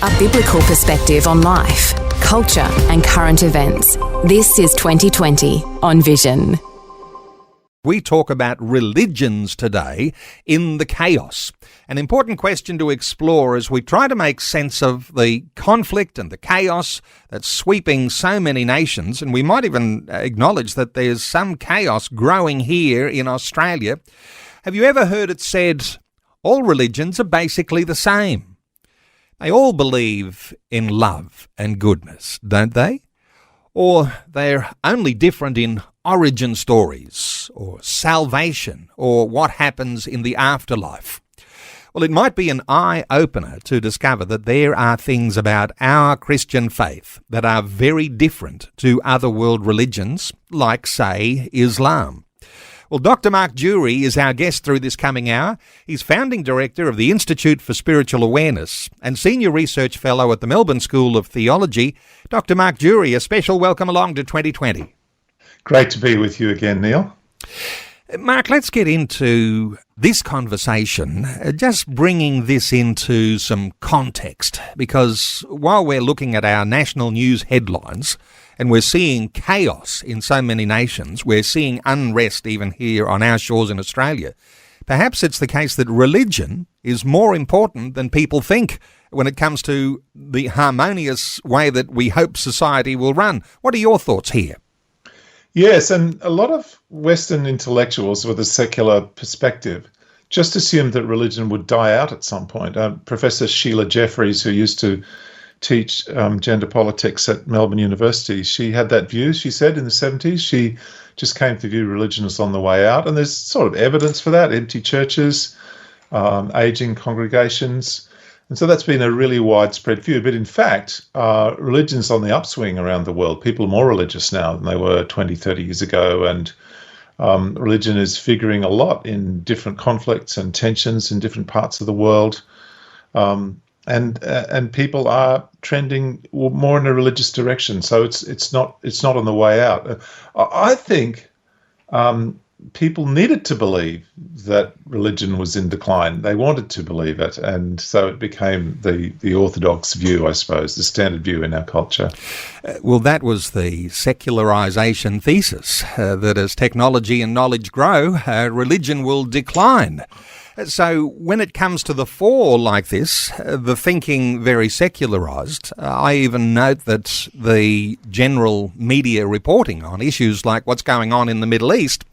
A biblical perspective on life, culture and current events. This is 2020 on Vision. We talk about religions today in the chaos. An important question to explore as we try to make sense of the conflict and the chaos that's sweeping so many nations. And we might even acknowledge that there's some chaos growing here in Australia. Have you ever heard it said, all religions are basically the same? They all believe in love and goodness, don't they? Or they're only different in origin stories, or salvation, or what happens in the afterlife. Well, it might be an eye-opener to discover that there are things about our Christian faith that are very different to other world religions, like, say, Islam. Well, Dr. Mark Durie is our guest through this coming hour. He's founding director of the Institute for Spiritual Awareness and senior research fellow at the Melbourne School of Theology. Dr. Mark Durie, a special welcome along to 2020. Great to be with you again, Neil. Mark, let's get into this conversation, just bringing this into some context, because while we're looking at our national news headlines and we're seeing chaos in so many nations, we're seeing unrest even here on our shores in Australia, perhaps it's the case that religion is more important than people think when it comes to the harmonious way that we hope society will run. What are your thoughts here? Yes, and a lot of Western intellectuals with a secular perspective just assumed that religion would die out at some point. Professor Sheila Jeffreys, who used to teach gender politics at Melbourne University, she had that view, she said, in the 70s. She just came to view religion as on the way out, and there's sort of evidence for that: empty churches, ageing congregations. And so that's been a really widespread view. But in fact, religion's on the upswing around the world. People are more religious now than they were 20, 30 years ago. And religion is figuring a lot in different conflicts and tensions in different parts of the world. And people are trending more in a religious direction. So it's not on the way out. I think people needed to believe that religion was in decline. They wanted to believe it, and so it became the orthodox view, I suppose, the standard view in our culture. Well, that was the secularization thesis, that as technology and knowledge grow, religion will decline. So when it comes to the fore like this, the thinking very secularized, I even note that the general media reporting on issues like what's going on in the Middle East,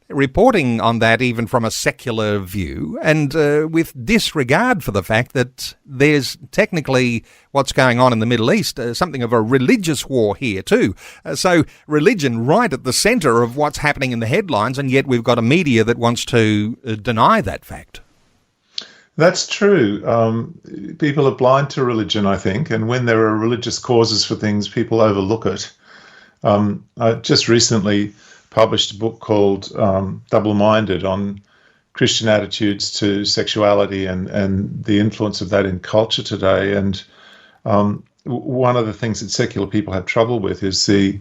reporting on that even from a secular view, and with disregard for the fact that there's technically what's going on in the Middle East, something of a religious war here too. So religion right at the centre of what's happening in the headlines, and yet we've got a media that wants to deny that fact. That's true. People are blind to religion, I think, and when there are religious causes for things, people overlook it. I just recently published a book called Double-Minded on Christian attitudes to sexuality and the influence of that in culture today. And one of the things that secular people have trouble with is the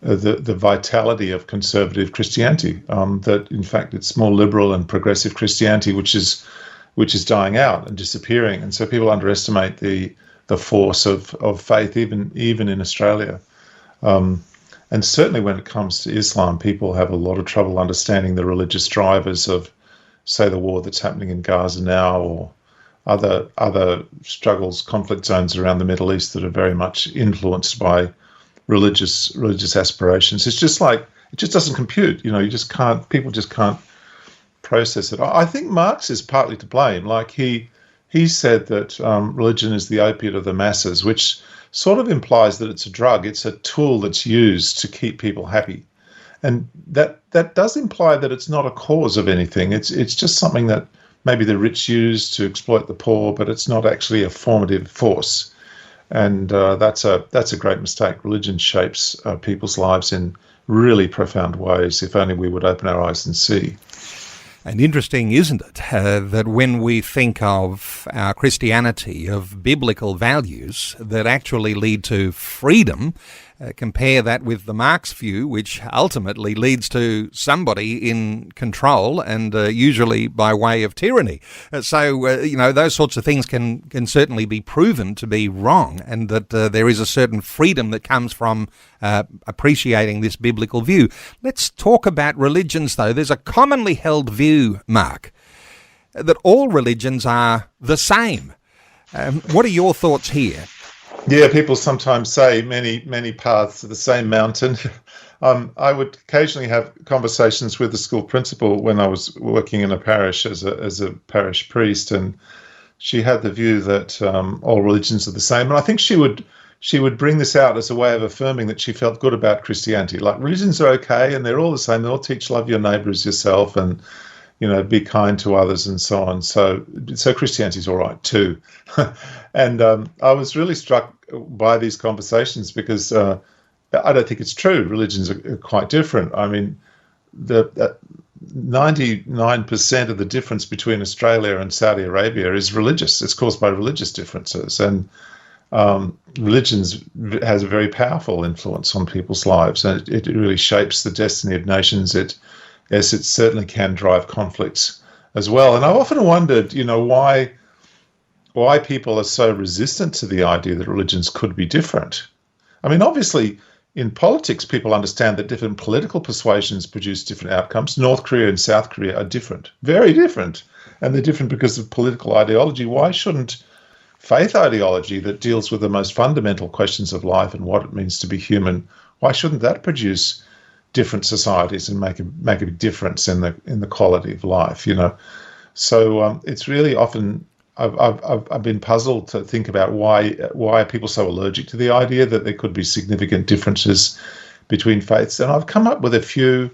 vitality of conservative Christianity, that in fact it's more liberal and progressive Christianity which is dying out and disappearing. And so people underestimate the force of faith even in Australia. And certainly when it comes to Islam, people have a lot of trouble understanding the religious drivers of, say, the war that's happening in Gaza now, or other struggles, conflict zones around the Middle East that are very much influenced by religious aspirations. It's just like, it just doesn't compute. People just can't process it. I think Marx is partly to blame. Like he said that religion is the opiate of the masses, which sort of implies that it's a drug. It's a tool that's used to keep people happy. And that does imply that it's not a cause of anything. It's just something that maybe the rich use to exploit the poor, but it's not actually a formative force. And that's a great mistake. Religion shapes people's lives in really profound ways, if only we would open our eyes and see. And interesting, isn't it, that when we think of our Christianity, of biblical values that actually lead to freedom, compare that with the Marx view, which ultimately leads to somebody in control, and usually by way of tyranny. Those sorts of things can certainly be proven to be wrong, and that there is a certain freedom that comes from appreciating this biblical view. Let's talk about religions, though. There's a commonly held view, Mark, that all religions are the same. What are your thoughts here? Yeah, people sometimes say many paths to the same mountain. I would occasionally have conversations with the school principal when I was working in a parish as a parish priest, and she had the view that all religions are the same. And I think she would bring this out as a way of affirming that she felt good about Christianity. Like, religions are okay, and they're all the same. They all teach love your neighbour as yourself, and be kind to others and so on. So Christianity's all right too. And I was really struck by these conversations because I don't think it's true. Religions are quite different. I mean, the 99% of the difference between Australia and Saudi Arabia is religious. It's caused by religious differences. And religions has a very powerful influence on people's lives, and it really shapes the destiny of nations. It certainly can drive conflicts as well. And I've often wondered, why people are so resistant to the idea that religions could be different. I mean, obviously, in politics, people understand that different political persuasions produce different outcomes. North Korea and South Korea are different, very different. And they're different because of political ideology. Why shouldn't faith ideology that deals with the most fundamental questions of life and what it means to be human, why shouldn't that produce different societies and make a big difference in the quality of life? So it's really often I've been puzzled to think about why are people so allergic to the idea that there could be significant differences between faiths, and I've come up with a few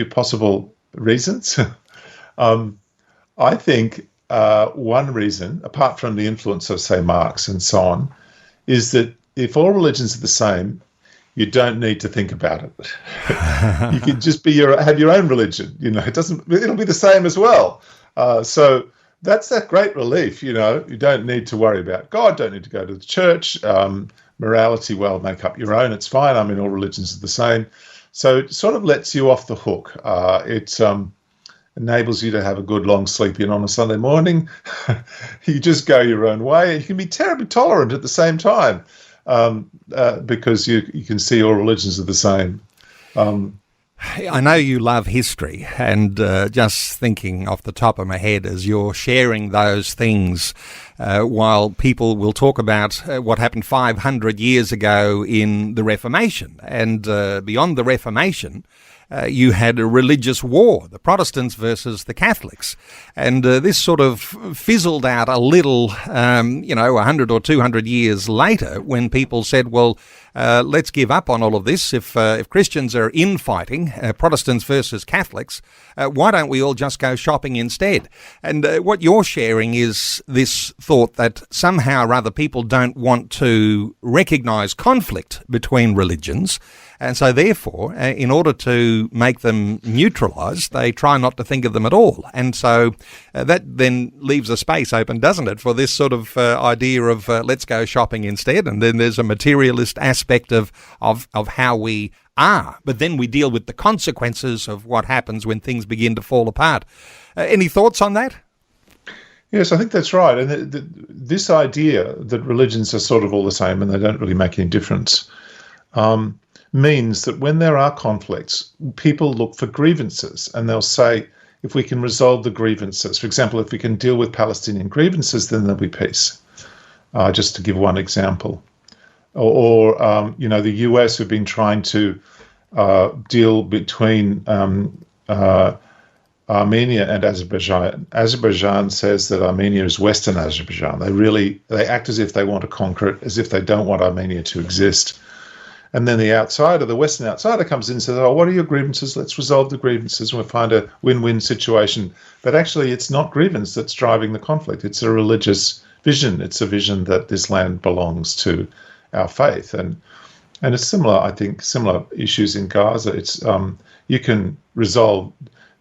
possible reasons. I think one reason, apart from the influence of, say, Marx and so on, is that if all religions are the same, you don't need to think about it. You can just have your own religion. It'll be the same as well. So that's that great relief. You don't need to worry about God. Don't need to go to the church. Morality, well, make up your own. It's fine. I mean, all religions are the same. So it sort of lets you off the hook. It enables you to have a good long sleep in on a Sunday morning. You just go your own way, and you can be terribly tolerant at the same time. Because you can see all religions are the same. I know you love history, and just thinking off the top of my head as you're sharing those things, while people will talk about what happened 500 years ago in the Reformation, and beyond the Reformation, you had a religious war, the Protestants versus the Catholics. And this sort of fizzled out a little, 100 or 200 years later when people said, well, let's give up on all of this. If Christians are infighting, Protestants versus Catholics, why don't we all just go shopping instead? And what you're sharing is this thought that somehow or other people don't want to recognise conflict between religions. And so therefore, in order to make them neutralised, they try not to think of them at all. And so that then leaves a space open, doesn't it, for this sort of idea of let's go shopping instead. And then there's a materialist aspect of how we are. But then we deal with the consequences of what happens when things begin to fall apart. Any thoughts on that? Yes, I think that's right. And this idea that religions are sort of all the same and they don't really make any difference means that when there are conflicts, people look for grievances, and they'll say, if we can resolve the grievances, for example, if we can deal with Palestinian grievances, then there'll be peace, just to give one example. Or the US have been trying to deal between Armenia and Azerbaijan. Azerbaijan says that Armenia is Western Azerbaijan. They act as if they want to conquer it, as if they don't want Armenia to exist. And then the Western outsider comes in and says, oh, what are your grievances? Let's resolve the grievances and we'll find a win-win situation. But actually, it's not grievance that's driving the conflict. It's a religious vision. It's a vision that this land belongs to our faith. And it's similar, I think, similar issues in Gaza. It's you can resolve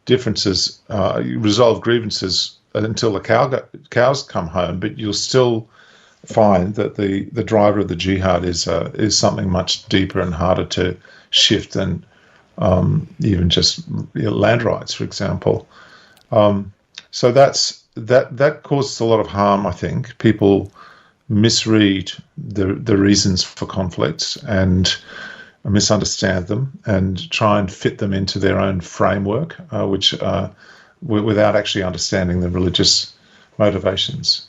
differences, resolve grievances until the cows come home, but you'll still find that the driver of the jihad is something much deeper and harder to shift than even just land rights, for example. So that causes a lot of harm. I think people misread the reasons for conflicts and misunderstand them and try and fit them into their own framework, which without actually understanding the religious motivations.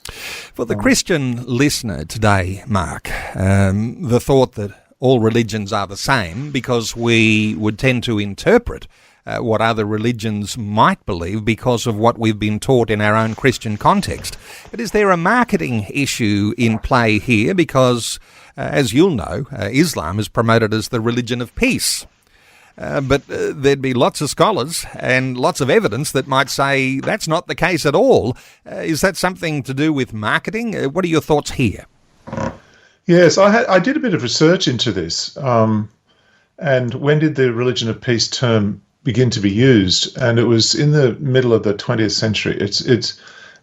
For the Christian listener today, Mark, the thought that all religions are the same, because we would tend to interpret what other religions might believe because of what we've been taught in our own Christian context. But is there a marketing issue in play here? Because, as you'll know, Islam is promoted as the religion of peace. But there'd be lots of scholars and lots of evidence that might say that's not the case at all. Is that something to do with marketing? What are your thoughts here? Yes, I did a bit of research into this. And when did the religion of peace term begin to be used? And it was in the middle of the 20th century.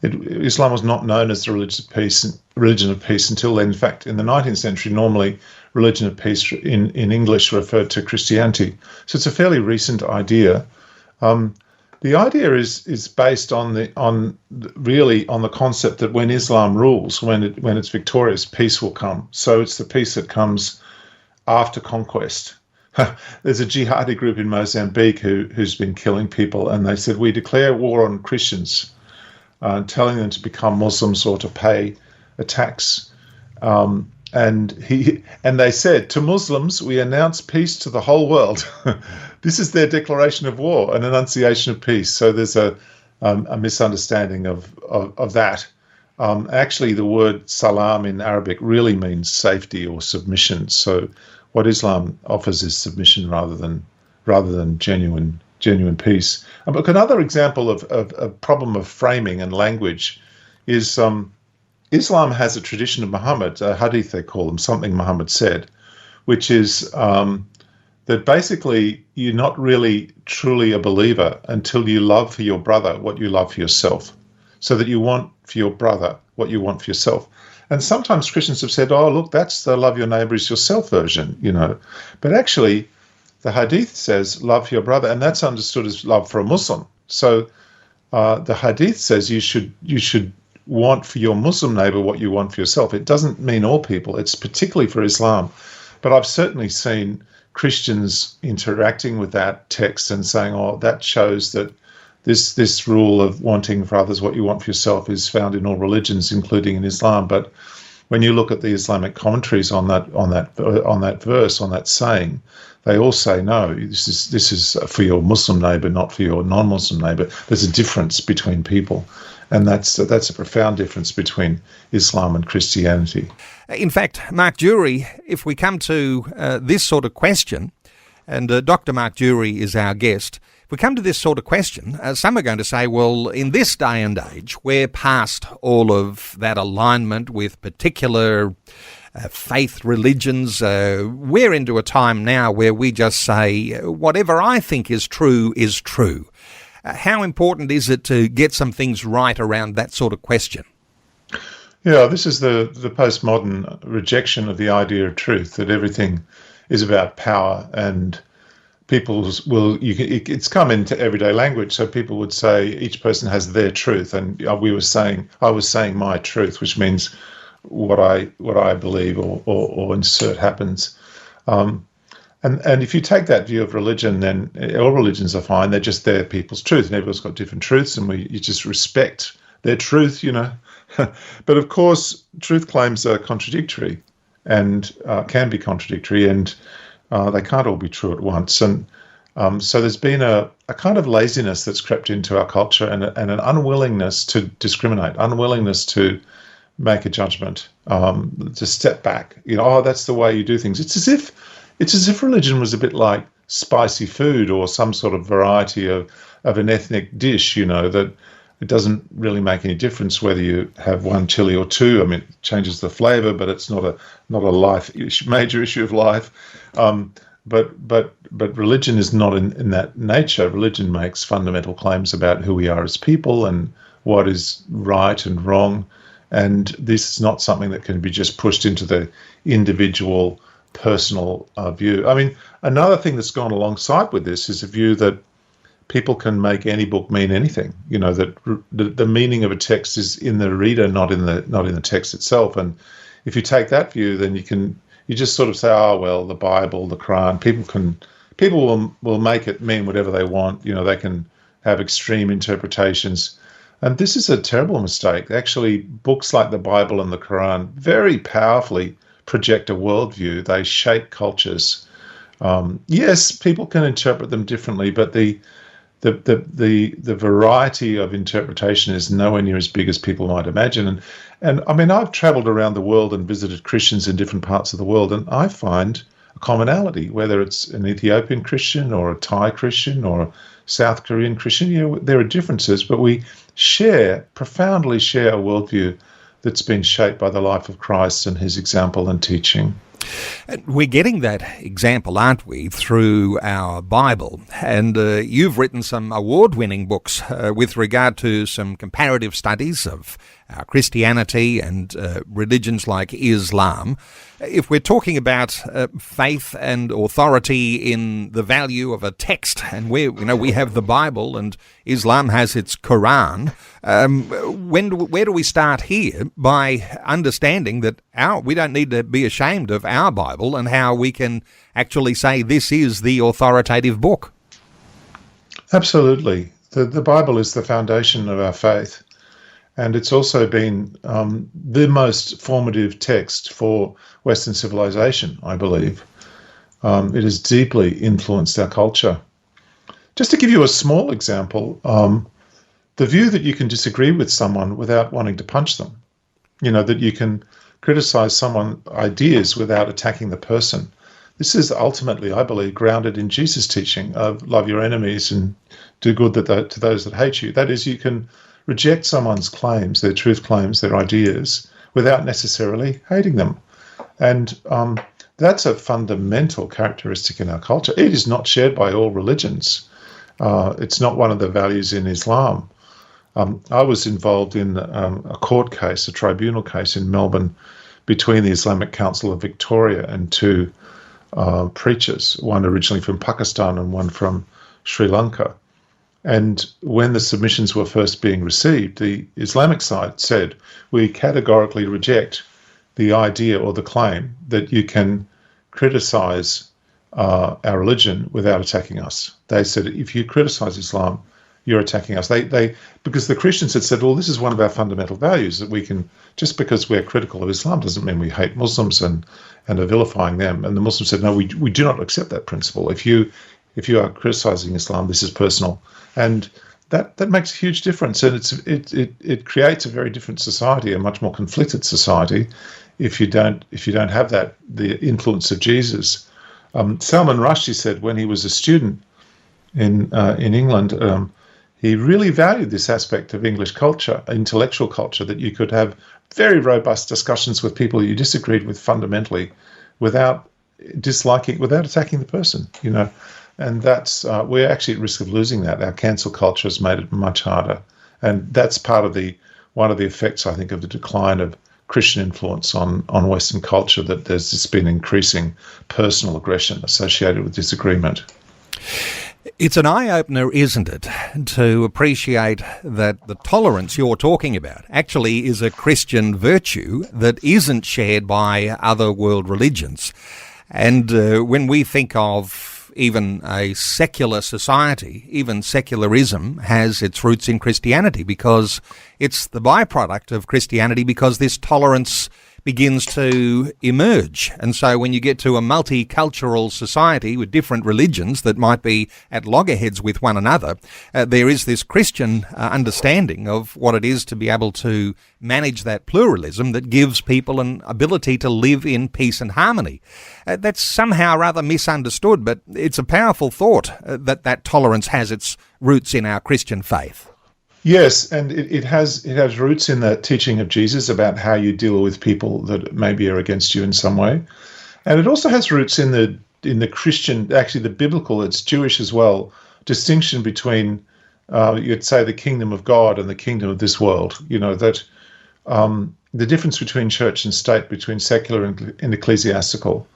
Islam was not known as the religion of peace until then. In fact, in the 19th century, normally religion of peace in English referred to Christianity. So it's a fairly recent idea. The idea is based on the concept that when Islam rules, when it's victorious, peace will come. So it's the peace that comes after conquest. There's a jihadi group in Mozambique who's been killing people, and they said, we declare war on Christians, telling them to become Muslims or to pay a tax. And they said, to Muslims, we announce peace to the whole world. This is their declaration of war, an enunciation of peace. So there's a misunderstanding of that. Actually, the word salam in Arabic really means safety or submission. So what Islam offers is submission rather than genuine peace. But another example of a problem of framing and language is Islam has a tradition of Muhammad, a hadith they call them, something Muhammad said, which is that basically you're not really truly a believer until you love for your brother what you love for yourself, so that you want for your brother what you want for yourself. And sometimes Christians have said, oh, look, that's the love your neighbor is yourself version, But actually, the hadith says love for your brother, and that's understood as love for a Muslim. So the hadith says you should want for your Muslim neighbor what you want for yourself. It doesn't mean all people. It's particularly for Islam. But I've certainly seen Christians interacting with that text and saying, oh, that shows that this rule of wanting for others what you want for yourself is found in all religions, including in Islam. But when you look at the Islamic commentaries on that verse, on that saying, they all say, no, this is for your Muslim neighbor, not for your non-Muslim neighbor. There's a difference between people. And that's a profound difference between Islam and Christianity. In fact, Mark Durie, if we come to this sort of question, and Dr. Mark Durie is our guest, if we come to this sort of question, some are going to say, well, in this day and age, we're past all of that alignment with particular faith religions. We're into a time now where we just say, whatever I think is true is true. How important is it to get some things right around that sort of question? Yeah, this is the postmodern rejection of the idea of truth, that everything is about power, and it's come into everyday language. So people would say each person has their truth, and I was saying my truth, which means what I believe or insert happens. And if you take that view of religion, then all religions are fine. They're just their people's truth, and everyone's got different truths, and you just respect their truth, But of course, truth claims are contradictory and can be contradictory, and they can't all be true at once. And so there's been a kind of laziness that's crept into our culture, and an unwillingness to discriminate, unwillingness to make a judgment, to step back. Oh, that's the way you do things. It's as if religion was a bit like spicy food or some sort of variety of an ethnic dish, that it doesn't really make any difference whether you have one chili or two. I mean, it changes the flavor, but it's not a major issue of life. But religion is not in that nature. Religion makes fundamental claims about who we are as people and what is right and wrong, And this is not something that can be just pushed into the individual personal view. I mean, another thing that's gone alongside with this is a view that people can make any book mean anything. You know, that the meaning of a text is in the reader, not in the text itself. And if you take that view, then you just sort of say, oh well, the Bible, the Quran, people will make it mean whatever they want. You know, they can have extreme interpretations. And this is a terrible mistake. Actually, books like the Bible and the Quran very powerfully project a worldview. They shape cultures. Yes, people can interpret them differently, but the variety of interpretation is nowhere near as big as people might imagine. And I mean, I've traveled around the world and visited Christians in different parts of the world, and I find a commonality, whether it's an Ethiopian Christian or a Thai Christian or a South Korean Christian. You know, there are differences, but we profoundly share a worldview that's been shaped by the life of Christ and his example and teaching. We're getting that example, aren't we, through our Bible? And you've written some award-winning books with regard to some comparative studies of Christianity and religions like Islam. If we're talking about faith and authority in the value of a text, and we have the Bible and Islam has its Quran, where do we start here by understanding that we don't need to be ashamed of our Bible and how we can actually say this is the authoritative book? Absolutely. The Bible is the foundation of our faith. And it's also been the most formative text for Western civilization, I believe. It has deeply influenced our culture. Just to give you a small example, the view that you can disagree with someone without wanting to punch them, you know, that you can criticize someone's ideas without attacking the person. This is ultimately, I believe, grounded in Jesus' teaching of love your enemies and do good to those that hate you. That is, you can reject someone's claims, their truth claims, their ideas, without necessarily hating them. And that's a fundamental characteristic in our culture. It is not shared by all religions. It's not one of the values in Islam. I was involved in a court case, a tribunal case in Melbourne between the Islamic Council of Victoria and two preachers, one originally from Pakistan and one from Sri Lanka. And when the submissions were first being received, the Islamic side said, we categorically reject the idea or the claim that you can criticize our religion without attacking us. They said, if you criticize Islam, you're attacking us. Because the Christians had said, well, this is one of our fundamental values, that we can, just because we're critical of Islam doesn't mean we hate Muslims and are vilifying them. And the Muslims said, no, we do not accept that principle. If you are criticizing Islam, this is personal. And that makes a huge difference. And it creates a very different society, a much more conflicted society, if you don't have the influence of Jesus. Salman Rushdie said when he was a student in England, he really valued this aspect of English culture, intellectual culture, that you could have very robust discussions with people you disagreed with fundamentally without attacking the person, you know. And that's we're actually at risk of losing that. Our cancel culture has made it much harder. And that's part of one of the effects, I think, of the decline of Christian influence on Western culture, that there's just been increasing personal aggression associated with disagreement. It's an eye-opener, isn't it, to appreciate that the tolerance you're talking about actually is a Christian virtue that isn't shared by other world religions. And when we think of even a secular society, even secularism has its roots in Christianity, because it's the byproduct of Christianity, because this tolerance begins to emerge. And so when you get to a multicultural society with different religions that might be at loggerheads with one another, there is this Christian understanding of what it is to be able to manage that pluralism that gives people an ability to live in peace and harmony. That's somehow rather misunderstood, but it's a powerful thought that tolerance has its roots in our Christian faith. Yes, and it has roots in the teaching of Jesus about how you deal with people that maybe are against you in some way, and it also has roots in the Christian, actually the biblical, it's Jewish as well, distinction between you'd say the kingdom of God and the kingdom of this world. You know that the difference between church and state, between secular and ecclesiastical.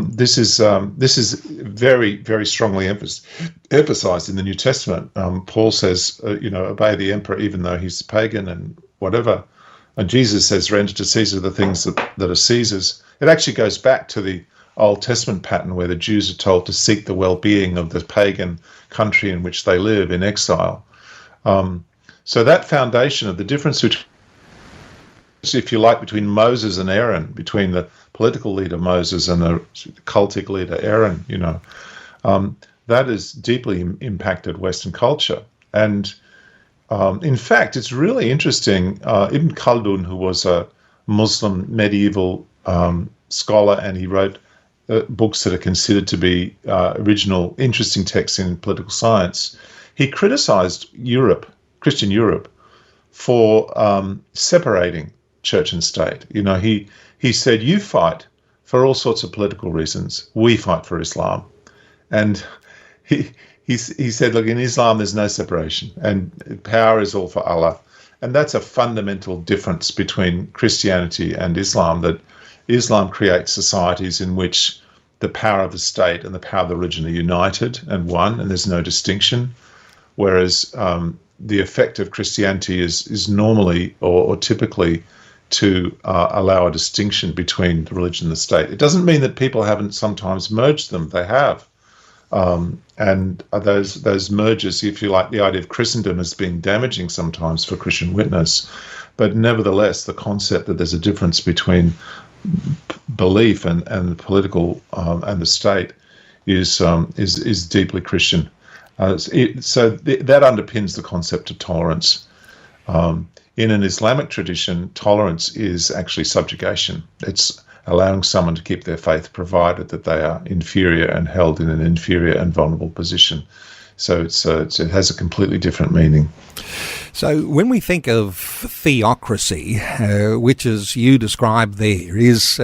This is very, very strongly emphasized in the New Testament. Paul says, obey the emperor even though he's pagan and whatever. And Jesus says, render to Caesar the things that are Caesar's. It actually goes back to the Old Testament pattern where the Jews are told to seek the well-being of the pagan country in which they live in exile. So that foundation of the difference between, if you like, between Moses and Aaron, between the political leader Moses and the cultic leader Aaron, that has deeply impacted Western culture. And in fact, it's really interesting. Ibn Khaldun, who was a Muslim medieval scholar, and he wrote books that are considered to be original, interesting texts in political science, he criticized Christian Europe, for separating church and state. He said, you fight for all sorts of political reasons. We fight for Islam. And he said, look, in Islam, there's no separation and power is all for Allah. And that's a fundamental difference between Christianity and Islam, that Islam creates societies in which the power of the state and the power of the religion are united and one, and there's no distinction. Whereas the effect of Christianity is normally or typically to allow a distinction between the religion and the state. It doesn't mean that people haven't sometimes merged them. They have. And those mergers, if you like, the idea of Christendom has been damaging sometimes for Christian witness. But nevertheless, the concept that there's a difference between belief and the political and the state is deeply Christian. So that underpins the concept of tolerance. In an Islamic tradition, tolerance is actually subjugation. It's allowing someone to keep their faith, provided that they are inferior and held in an inferior and vulnerable position. So it has a completely different meaning. So when we think of theocracy, which as you described there, is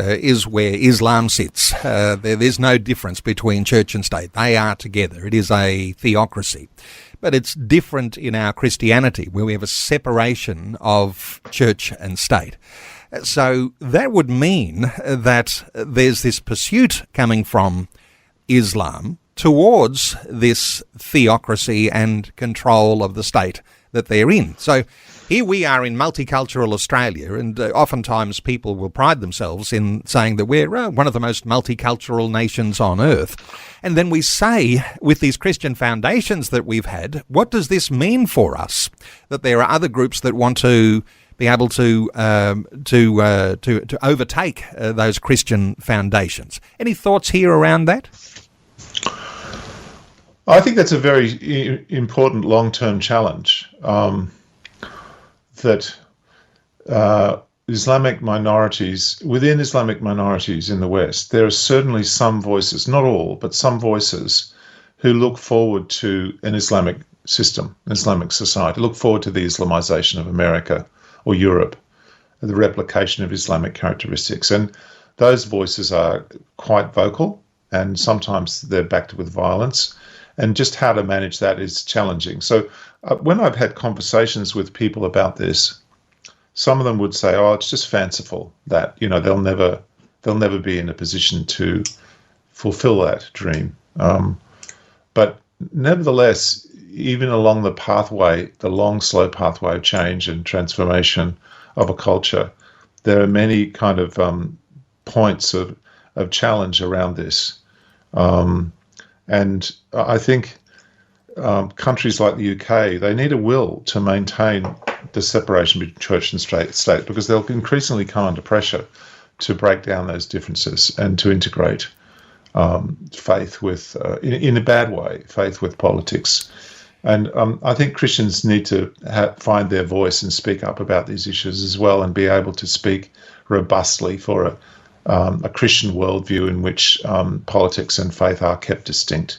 where Islam sits. There's no difference between church and state. They are together. It is a theocracy. But it's different in our Christianity, where we have a separation of church and state. So that would mean that there's this pursuit coming from Islam towards this theocracy and control of the state that they're in. So here we are in multicultural Australia, and oftentimes people will pride themselves in saying that we're one of the most multicultural nations on earth. And then we say, with these Christian foundations that we've had, what does this mean for us? That there are other groups that want to be able to overtake those Christian foundations. Any thoughts here around that? I think that's a very important long-term challenge, that Islamic minorities, within Islamic minorities in the West, there are certainly some voices, not all, but some voices who look forward to an Islamic system, an Islamic society, look forward to the Islamization of America or Europe, the replication of Islamic characteristics. And those voices are quite vocal, and sometimes they're backed with violence. And just how to manage that is challenging. So when I've had conversations with people about this, some of them would say, "Oh, it's just fanciful that they'll never be in a position to fulfill that dream." But nevertheless, even along the pathway, the long, slow pathway of change and transformation of a culture, there are many kind of points of challenge around this. And I think countries like the UK, they need a will to maintain the separation between church and state, because they'll increasingly come under pressure to break down those differences and to integrate faith with, in a bad way, faith with politics. And I think Christians need to find their voice and speak up about these issues as well, and be able to speak robustly for a Christian worldview in which politics and faith are kept distinct.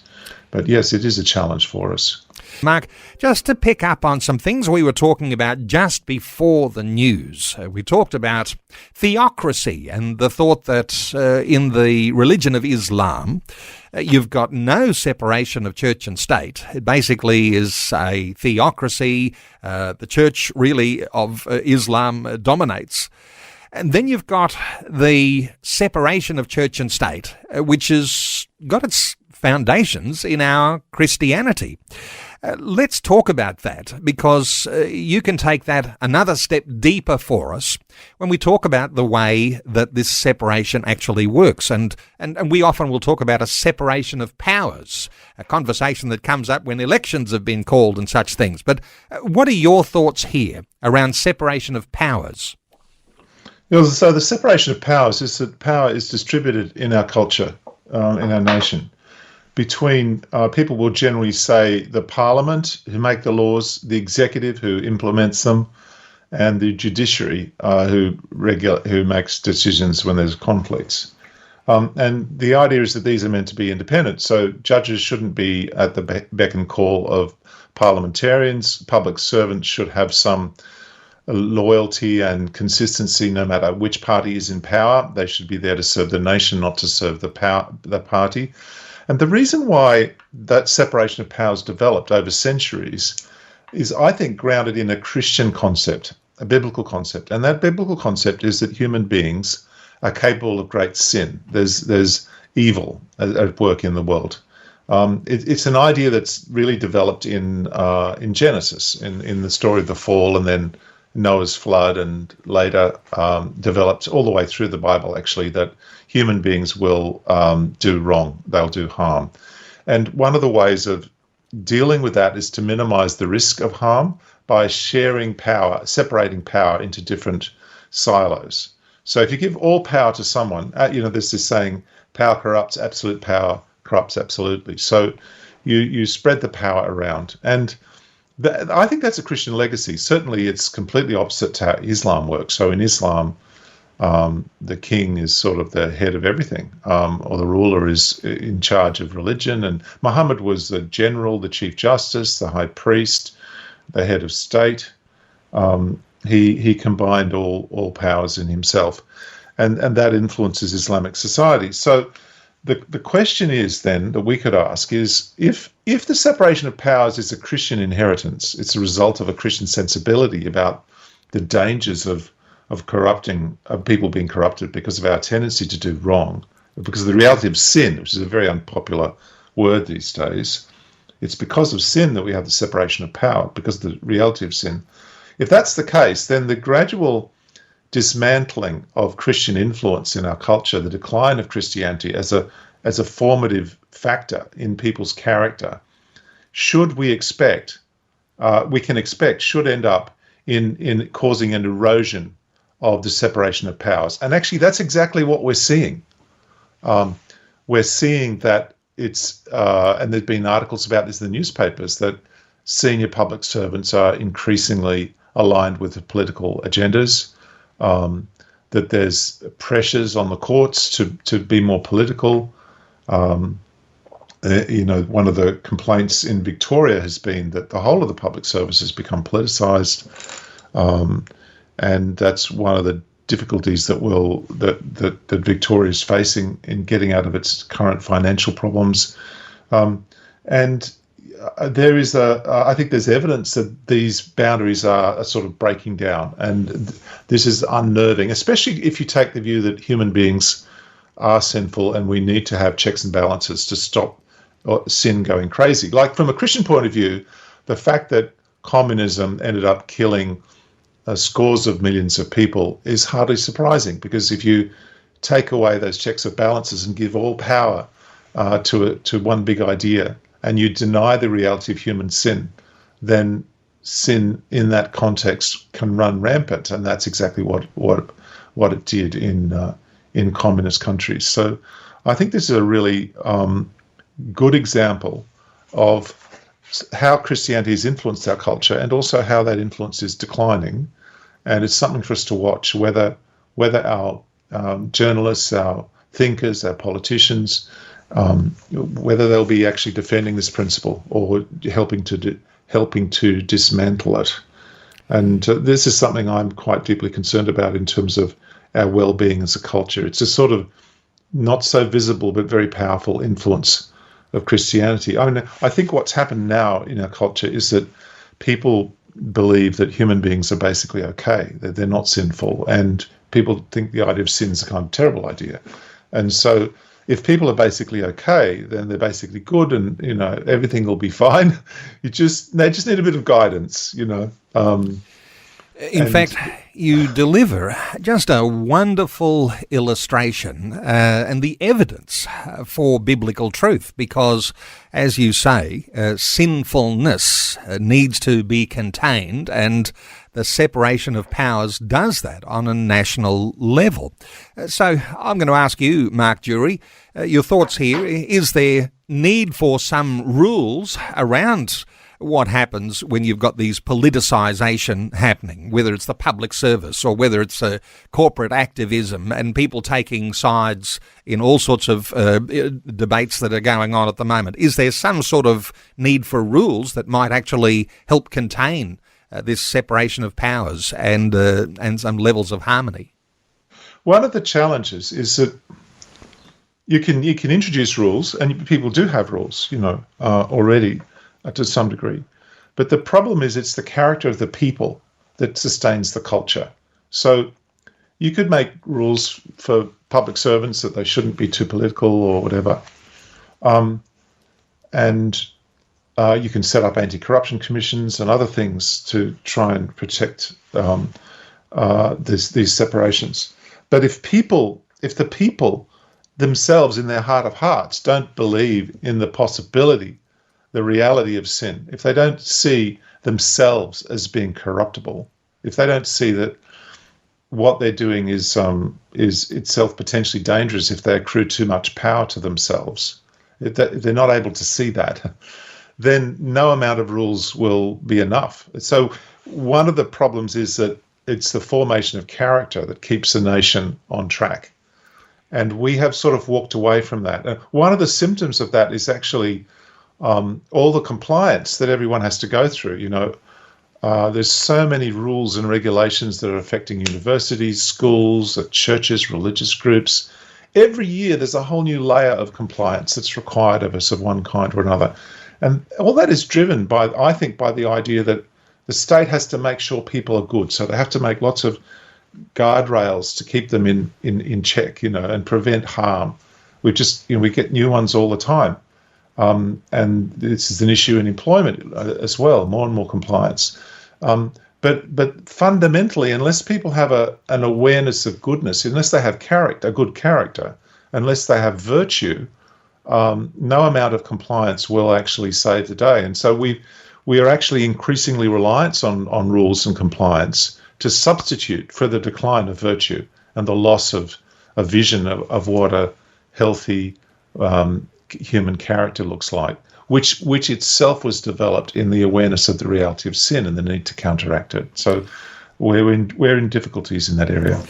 But yes, it is a challenge for us. Mark, just to pick up on some things we were talking about just before the news, we talked about theocracy and the thought that in the religion of Islam, you've got no separation of church and state. It basically is a theocracy. The church really of Islam dominates. And then you've got the separation of church and state, which has got its foundations in our Christianity. Let's talk about that, because you can take that another step deeper for us when we talk about the way that this separation actually works. And we often will talk about a separation of powers, a conversation that comes up when elections have been called and such things. But what are your thoughts here around separation of powers? So the separation of powers is that power is distributed in our culture, in our nation, between people will generally say the parliament, who make the laws, the executive, who implements them, and the judiciary, who makes decisions when there's conflicts. And the idea is that these are meant to be independent, so judges shouldn't be at the beck and call of parliamentarians. Public servants should have some loyalty and consistency no matter which party is in power. They should be there to serve the nation, not to serve the party. And the reason why that separation of powers developed over centuries is, I think, grounded in a Christian concept, a biblical concept. And that biblical concept is that human beings are capable of great sin. There's evil at work in the world. It's an idea that's really developed in Genesis, in the story of the fall, and then Noah's flood, and later developed all the way through the Bible, actually, that human beings will do wrong, they'll do harm. And one of the ways of dealing with that is to minimize the risk of harm by sharing power, separating power into different silos. So if you give all power to someone, there's this saying, power corrupts, absolute power corrupts absolutely. So you spread the power around. And I think that's a Christian legacy. Certainly it's completely opposite to how Islam works. So in Islam, the king is sort of the head of everything, or the ruler is in charge of religion. And Muhammad was the general, the chief justice, the high priest, the head of state. He combined all powers in himself, and that influences Islamic society. So the question is then that we could ask is, if the separation of powers is a Christian inheritance, it's a result of a Christian sensibility about the dangers of people being corrupted because of our tendency to do wrong, because of the reality of sin, which is a very unpopular word these days. It's because of sin that we have the separation of power, because of the reality of sin. If that's the case, then the gradual dismantling of Christian influence in our culture, the decline of Christianity as a formative factor in people's character, should end up in causing an erosion of the separation of powers. And actually, that's exactly what we're seeing. We're seeing that it's, and there's been articles about this in the newspapers, that senior public servants are increasingly aligned with the political agendas, that there's pressures on the courts to be more political. One of the complaints in Victoria has been that the whole of the public service has become politicised. And that's one of the difficulties that Victoria is facing in getting out of its current financial problems. And there is I think there's evidence that these boundaries are sort of breaking down, and this is unnerving, especially if you take the view that human beings are sinful and we need to have checks and balances to stop sin going crazy. Like, from a Christian point of view, the fact that communism ended up killing scores of millions of people is hardly surprising, because if you take away those checks and balances and give all power to one big idea, and you deny the reality of human sin, then sin in that context can run rampant, and that's exactly what it did in communist countries. So I think this is a really good example of how Christianity has influenced our culture, and also how that influence is declining. And it's something for us to watch, whether our journalists, our thinkers, our politicians, whether they'll be actually defending this principle or helping to helping to dismantle it. And this is something I'm quite deeply concerned about in terms of our well-being as a culture. It's a sort of not so visible but very powerful influence of Christianity. I mean, I think what's happened now in our culture is that people believe that human beings are basically okay, that they're not sinful, and people think the idea of sin is a kind of terrible idea. And so if people are basically okay, then they're basically good, and everything will be fine. They just need a bit of guidance, In fact, you deliver just a wonderful illustration and the evidence for biblical truth, because, as you say, sinfulness needs to be contained, and the separation of powers does that on a national level. So I'm going to ask you, Mark Durie, your thoughts here. Is there need for some rules around what happens when you've got these politicisation happening, whether it's the public service or whether it's corporate activism and people taking sides in all sorts of debates that are going on at the moment? Is there some sort of need for rules that might actually help contain this separation of powers and some levels of harmony? One of the challenges is that you can introduce rules, and people do have rules, already, to some degree. But the problem is it's the character of the people that sustains the culture. So you could make rules for public servants that they shouldn't be too political or whatever. And you can set up anti-corruption commissions and other things to try and protect these separations. But if the people themselves in their heart of hearts don't believe in the possibility, the reality of sin, if they don't see themselves as being corruptible, if they don't see that what they're doing is itself potentially dangerous if they accrue too much power to themselves, if they're not able to see that, then no amount of rules will be enough. So one of the problems is that it's the formation of character that keeps a nation on track. And we have sort of walked away from that. And one of the symptoms of that is actually all the compliance that everyone has to go through. There's so many rules and regulations that are affecting universities, schools, churches, religious groups. Every year there's a whole new layer of compliance that's required of us of one kind or another. And all that is driven by, I think, by the idea that the state has to make sure people are good. So they have to make lots of guardrails to keep them in check, and prevent harm. We get new ones all the time. And this is an issue in employment as well, more and more compliance. But fundamentally, unless people have an awareness of goodness, unless they have a good character, unless they have virtue, no amount of compliance will actually save the day. And so we are actually increasingly reliant on rules and compliance to substitute for the decline of virtue and the loss of a vision of what a healthy human character looks like, which itself was developed in the awareness of the reality of sin and the need to counteract it. So we're in difficulties in that area.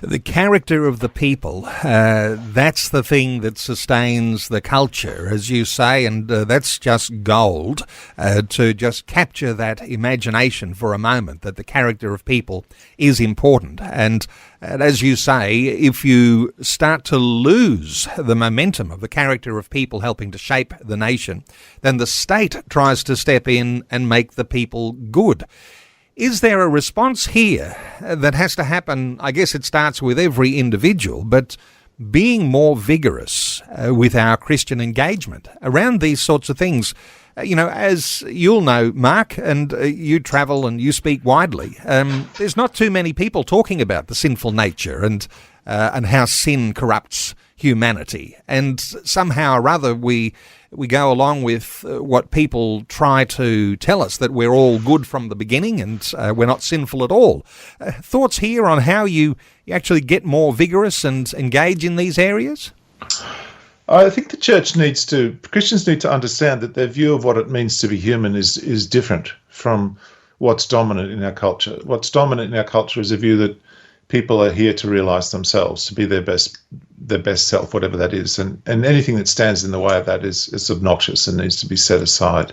The character of the people, that's the thing that sustains the culture, as you say, and that's just gold, to just capture that imagination for a moment, that the character of people is important. And as you say, if you start to lose the momentum of the character of people helping to shape the nation, then the state tries to step in and make the people good. Is there a response here that has to happen? I guess it starts with every individual, but being more vigorous with our Christian engagement around these sorts of things. As you'll know, Mark, and you travel and you speak widely, there's not too many people talking about the sinful nature and how sin corrupts humanity. And somehow or other we go along with what people try to tell us, that we're all good from the beginning and we're not sinful at all. Thoughts here on how you actually get more vigorous and engage in these areas? I think Christians need to understand that their view of what it means to be human is different from what's dominant in our culture. What's dominant in our culture is a view that people are here to realize themselves, to be their best self, whatever that is. And anything that stands in the way of that is obnoxious and needs to be set aside.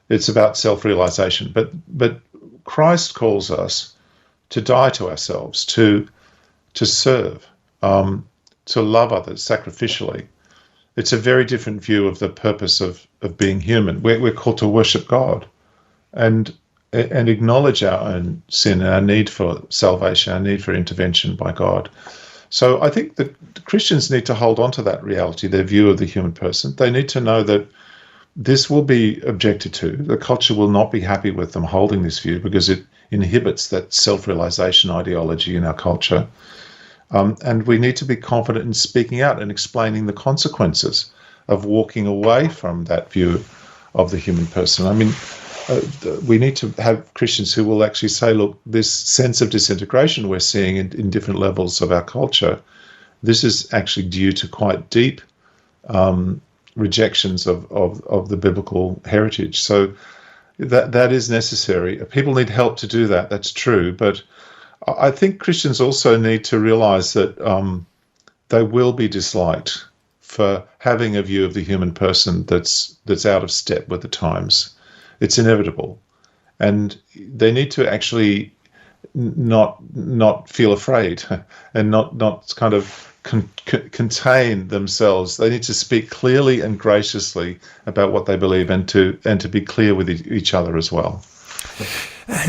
It's about self-realization. But Christ calls us to die to ourselves, to serve, to love others sacrificially. It's a very different view of the purpose of being human. We're called to worship God and acknowledge our own sin and our need for salvation, our need for intervention by God. So I think that Christians need to hold on to that reality, their view of the human person. They need to know that this will be objected to. The culture will not be happy with them holding this view because it inhibits that self-realization ideology in our culture. And we need to be confident in speaking out and explaining the consequences of walking away from that view of the human person. I mean, we need to have Christians who will actually say, look, this sense of disintegration we're seeing in different levels of our culture, this is actually due to quite deep rejections of the biblical heritage. So that is necessary. People need help to do that, that's true. But I think Christians also need to realize that they will be disliked for having a view of the human person that's out of step with the times. It's inevitable. And they need to actually not feel afraid and not kind of contain themselves. They need to speak clearly and graciously about what they believe and to be clear with each other as well.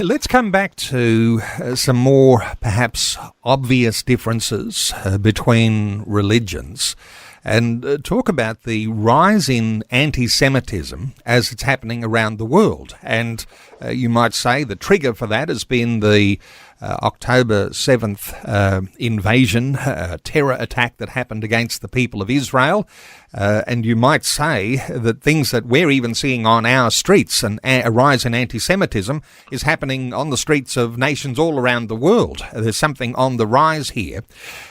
Let's come back to some more perhaps obvious differences between religions and talk about the rise in anti-Semitism as it's happening around the world. And you might say the trigger for that has been the October 7th invasion, terror attack that happened against the people of Israel. And you might say that things that we're even seeing on our streets, and a rise in anti-Semitism, is happening on the streets of nations all around the world. There's something on the rise here.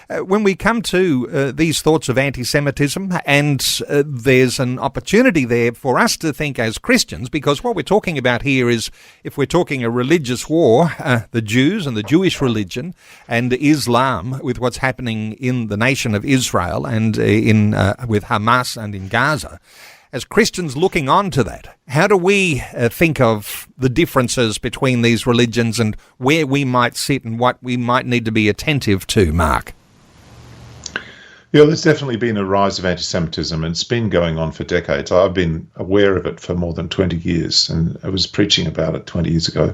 When we come to these thoughts of anti-Semitism, and there's an opportunity there for us to think as Christians, because what we're talking about here is, if we're talking a religious war, the Jews and the Jewish religion and Islam, with what's happening in the nation of Israel and with Hamas and in Gaza, as Christians looking on to that, how do we think of the differences between these religions and where we might sit and what we might need to be attentive to, Mark? Yeah, there's definitely been a rise of anti-Semitism, and it's been going on for decades. I've been aware of it for more than 20 years, and I was preaching about it 20 years ago.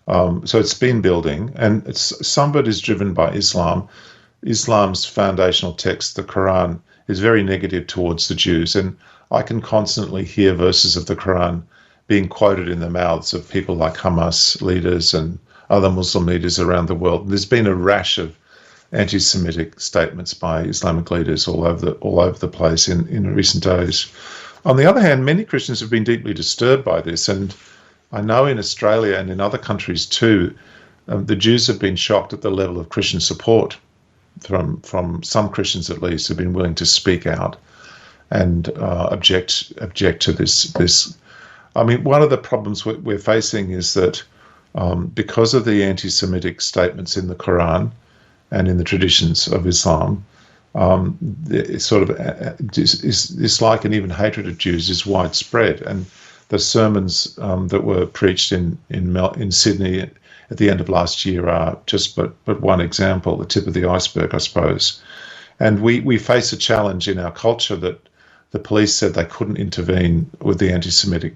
So it's been building, and some of it is driven by Islam. Islam's foundational text, the Quran, is very negative towards the Jews, and I can constantly hear verses of the Quran being quoted in the mouths of people like Hamas leaders and other Muslim leaders around the world. And there's been a rash of anti-Semitic statements by Islamic leaders all over the place in recent days. On the other hand, many Christians have been deeply disturbed by this, and I know in Australia and in other countries too, the Jews have been shocked at the level of Christian support from some Christians at least who've been willing to speak out and object to this. I mean, one of the problems we're facing is that because of the anti-Semitic statements in the Quran and in the traditions of Islam, dislike and even hatred of Jews is widespread. And the sermons that were preached in Sydney at the end of last year are just but one example, the tip of the iceberg, I suppose. And we face a challenge in our culture that the police said they couldn't intervene with the anti-Semitic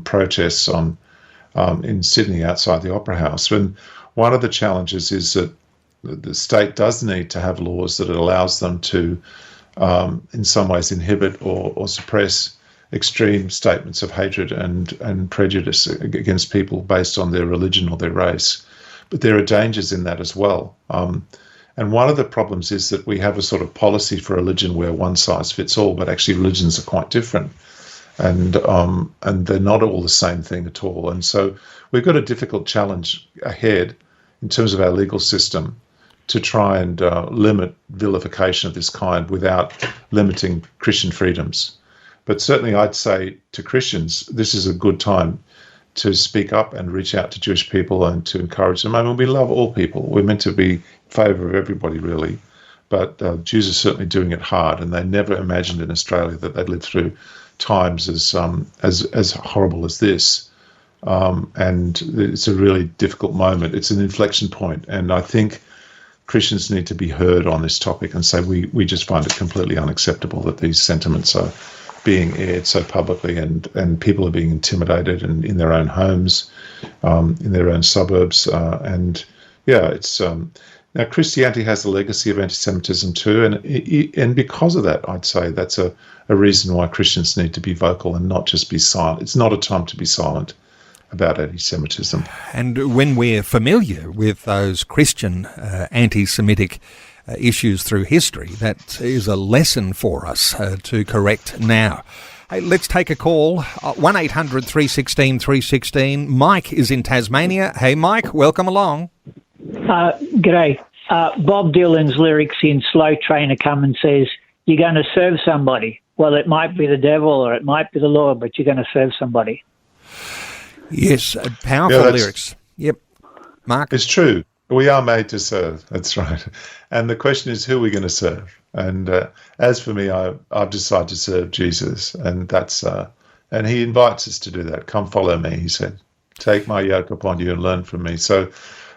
protests in Sydney outside the Opera House. And one of the challenges is that the state does need to have laws that it allows them to, in some ways, inhibit or suppress extreme statements of hatred and prejudice against people based on their religion or their race. But there are dangers in that as well. And one of the problems is that we have a sort of policy for religion where one size fits all, but actually religions are quite different. And they're not all the same thing at all. And so we've got a difficult challenge ahead in terms of our legal system to try and limit vilification of this kind without limiting Christian freedoms. But certainly I'd say to Christians, this is a good time to speak up and reach out to Jewish people and to encourage them. I mean, we love all people. We're meant to be in favour of everybody, really. But Jews are certainly doing it hard, and they never imagined in Australia that they'd live through times as horrible as this. and it's a really difficult moment. It's an inflection point, and I think Christians need to be heard on this topic and say we just find it completely unacceptable that these sentiments are being aired so publicly, and people are being intimidated and in their own homes, in their own suburbs, it's now Christianity has a legacy of anti-Semitism too, and because of that, I'd say that's a reason why Christians need to be vocal and not just be silent. It's not a time to be silent about anti-Semitism. And when we're familiar with those Christian anti-Semitic issues through history, that is a lesson for us to correct now. Hey, let's take a call. 1-800 316 316. Mike is in Tasmania. Hey, Mike, welcome along. G'day. Bob Dylan's lyrics in Slow Trainer come and says, you're going to serve somebody. Well, it might be the devil or it might be the Lord, but you're going to serve somebody. Yes, powerful lyrics. Yep. Mark? It's true. We are made to serve. That's right. And the question is, who are we going to serve? And as for me, I've decided to serve Jesus. And that's and he invites us to do that. Come follow me, he said. Take my yoke upon you and learn from me. So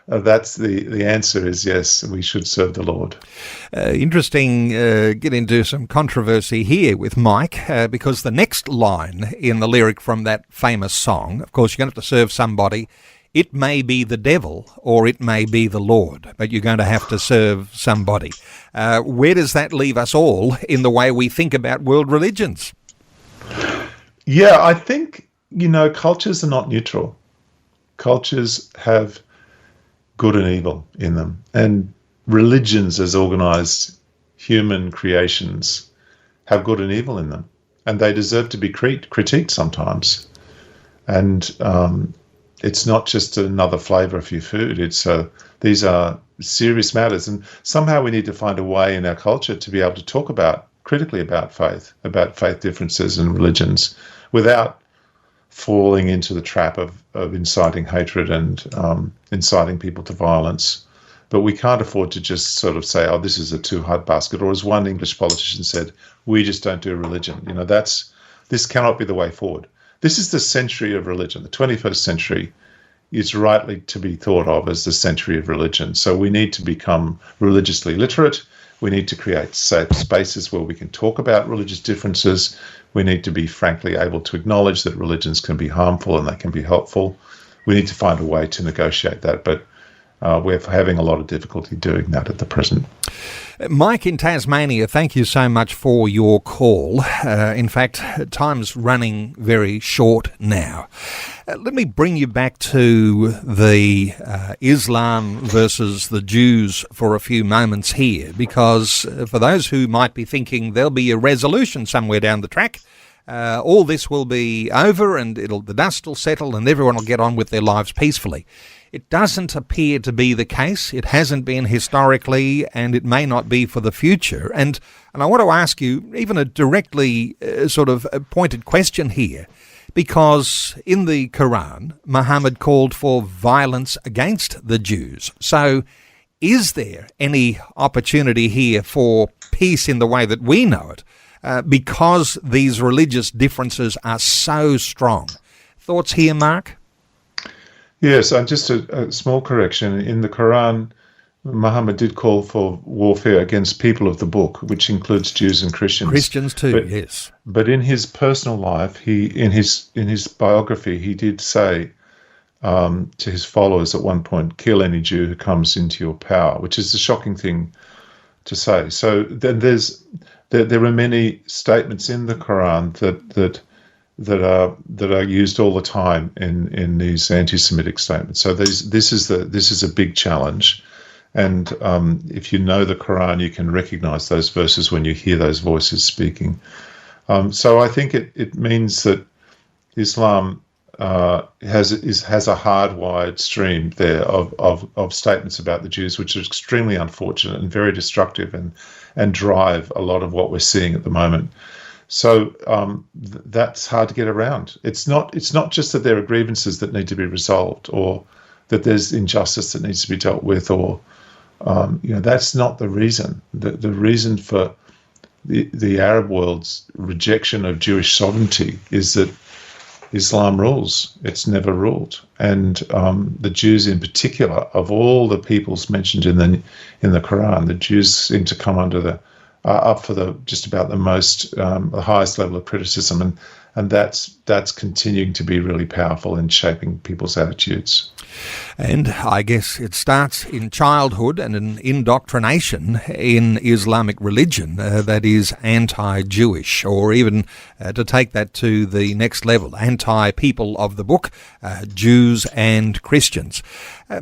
that's the answer is yes, we should serve the Lord. Interesting, get into some controversy here with Mike, because the next line in the lyric from that famous song, of course, you're going to have to serve somebody. It may be the devil or it may be the Lord, but you're going to have to serve somebody. Where does that leave us all in the way we think about world religions? Yeah, I think, cultures are not neutral. Cultures have good and evil in them. And religions as organised human creations have good and evil in them. And they deserve to be critiqued sometimes. And it's not just another flavour of your food. These are serious matters. And somehow we need to find a way in our culture to be able to talk critically about faith differences and religions without falling into the trap of inciting hatred and inciting people to violence. But we can't afford to just sort of say, oh, this is a too hard basket. Or as one English politician said, we just don't do religion. This cannot be the way forward. This is the century of religion. The 21st century is rightly to be thought of as the century of religion. So we need to become religiously literate. We need to create safe spaces where we can talk about religious differences. We need to be frankly able to acknowledge that religions can be harmful and they can be helpful. We need to find a way to negotiate that, but we're having a lot of difficulty doing that at the present. Mike in Tasmania, thank you so much for your call. In fact, time's running very short now. Let me bring you back to the Islam versus the Jews for a few moments here, because for those who might be thinking there'll be a resolution somewhere down the track, all this will be over and the dust will settle and everyone will get on with their lives peacefully. It doesn't appear to be the case. It hasn't been historically, and it may not be for the future. And I want to ask you even a directly sort of pointed question here, because in the Quran, Muhammad called for violence against the Jews. So is there any opportunity here for peace in the way that we know it, because these religious differences are so strong? Thoughts here, Mark? Yes, just a small correction. In the Quran, Muhammad did call for warfare against people of the book, which includes Jews and Christians. Christians too, yes. But in his personal life, in his biography, he did say to his followers at one point, kill any Jew who comes into your power, which is a shocking thing to say. So then there are many statements in the Quran that are used all the time in these anti-Semitic statements. So this is a big challenge, and if you know the Quran, you can recognize those verses when you hear those voices speaking. So I think it means that Islam has a hardwired stream there of statements about the Jews, which are extremely unfortunate and very destructive, and drive a lot of what we're seeing at the moment. So that's hard to get around. It's not just that there are grievances that need to be resolved, or that there's injustice that needs to be dealt with, or that's not the reason. The reason for the Arab world's rejection of Jewish sovereignty is that Islam rules. It's never ruled. And the Jews in particular, of all the peoples mentioned in the Quran, the Jews seem to come under up for just about the highest level of criticism, and that's continuing to be really powerful in shaping people's attitudes. And I guess it starts in childhood and an indoctrination in Islamic religion that is anti-Jewish, or even to take that to the next level, anti-people of the book, Jews and Christians.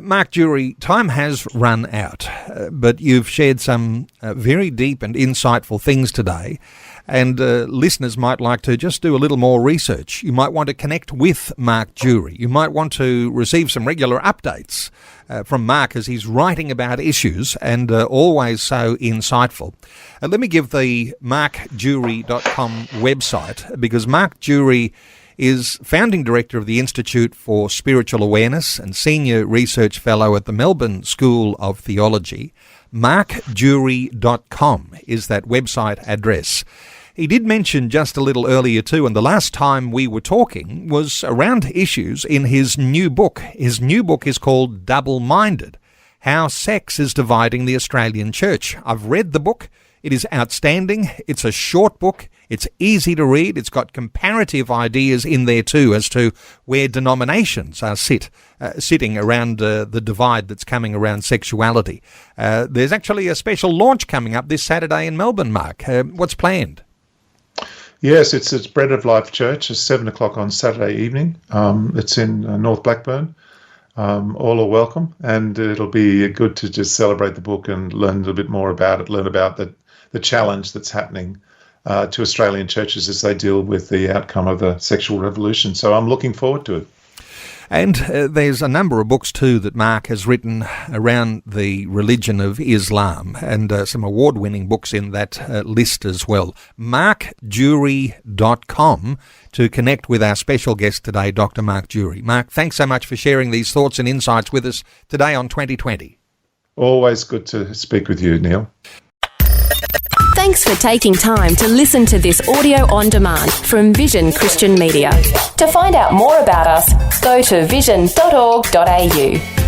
Mark Durie, time has run out, but you've shared some very deep and insightful things today. And listeners might like to just do a little more research. You might want to connect with Mark Durie. You might want to receive some regular updates from Mark as he's writing about issues, and always so insightful. Let me give the markdurie.com website, because Mark Durie is founding director of the Institute for Spiritual Awareness and senior research fellow at the Melbourne School of Theology. markdurie.com is that website address. He did mention just a little earlier too, and the last time we were talking was around issues in his new book. His new book is called Double-Minded: How Sex is Dividing the Australian Church. I've read the book. It is outstanding. It's a short book. It's easy to read. It's got comparative ideas in there too as to where denominations are sitting around the divide that's coming around sexuality. There's actually a special launch coming up this Saturday in Melbourne, Mark. What's planned? Yes, it's Bread of Life Church. It's 7 o'clock on Saturday evening. It's in North Blackburn. All are welcome, and it'll be good to just celebrate the book and learn a little bit more about it, learn about the challenge that's happening to Australian churches as they deal with the outcome of the sexual revolution. So I'm looking forward to it. And there's a number of books too that Mark has written around the religion of Islam, and some award-winning books in that list as well. markdurie.com to connect with our special guest today, Dr. Mark Durie. Mark, thanks so much for sharing these thoughts and insights with us today on 2020. Always good to speak with you, Neil. Thanks for taking time to listen to this audio on demand from Vision Christian Media. To find out more about us, go to vision.org.au.